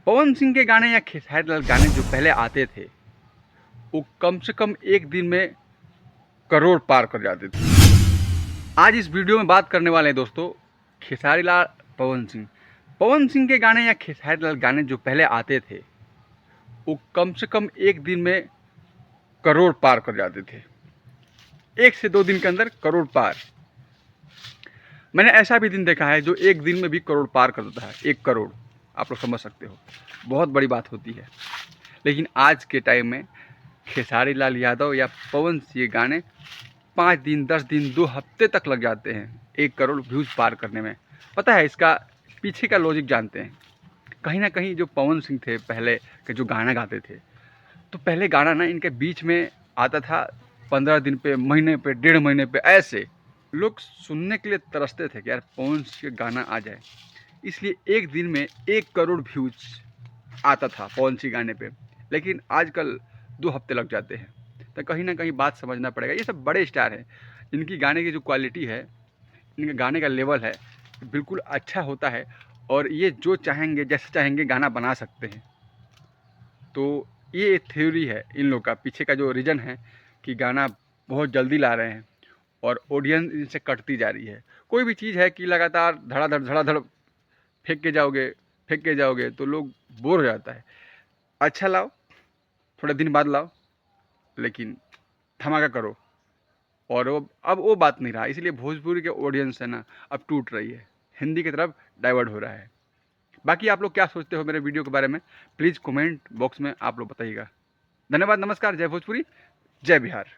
पवन सिंह के गाने या खेसारी लाल गाने जो पहले आते थे वो कम से कम एक दिन में करोड़ पार कर जाते थे। आज इस वीडियो में बात करने वाले हैं दोस्तों खेसारी लाल पवन सिंह के गाने या खेसारी लाल गाने जो पहले आते थे वो कम से कम एक दिन में करोड़ पार कर जाते थे। 1 से 2 दिन के अंदर करोड़ पार। मैंने ऐसा भी दिन देखा है जो एक दिन में भी करोड़ पार कर देता है। 1 करोड़, आप लोग समझ सकते हो, बहुत बड़ी बात होती है। लेकिन आज के टाइम में खेसारी लाल यादव या पवन सिंह के गाने 5 दिन, 10 दिन, 2 हफ्ते तक लग जाते हैं 1 करोड़ व्यूज़ पार करने में। पता है इसका पीछे का लॉजिक जानते हैं? कहीं ना कहीं जो पवन सिंह थे पहले के जो गाना गाते थे, तो पहले गाना ना इनके बीच में आता था 15 दिन पे, महीने पे, 1.5 महीने पे, ऐसे लोग सुनने के लिए तरसते थे कि यार पवन सिंह का गाना आ जाए। इसलिए एक दिन में 1 करोड़ व्यूज आता था पवन सिंह गाने पे। लेकिन आजकल 2 हफ्ते लग जाते हैं। तो कहीं ना कहीं बात समझना पड़ेगा। ये सब बड़े स्टार हैं, इनकी गाने की जो क्वालिटी है, इनके गाने का लेवल है, बिल्कुल अच्छा होता है। और ये जो चाहेंगे, जैसे चाहेंगे गाना बना सकते हैं। तो ये थ्योरी है इन लोग का, पीछे का जो रीज़न है कि गाना बहुत जल्दी ला रहे हैं और ऑडियंस इनसे कटती जा रही है। कोई भी चीज़ है कि लगातार धड़ाधड़ फेंक के जाओगे तो लोग बोर हो जाता है। अच्छा लाओ, थोड़े दिन बाद लाओ, लेकिन धमाका करो। और वो अब वो बात नहीं रहा, इसलिए भोजपुरी के ऑडियंस है ना अब टूट रही है, हिंदी की तरफ डाइवर्ट हो रहा है। बाकी आप लोग क्या सोचते हो मेरे वीडियो के बारे में, प्लीज़ कमेंट बॉक्स में आप लोग बताइएगा। धन्यवाद, नमस्कार, जय भोजपुरी, जय बिहार।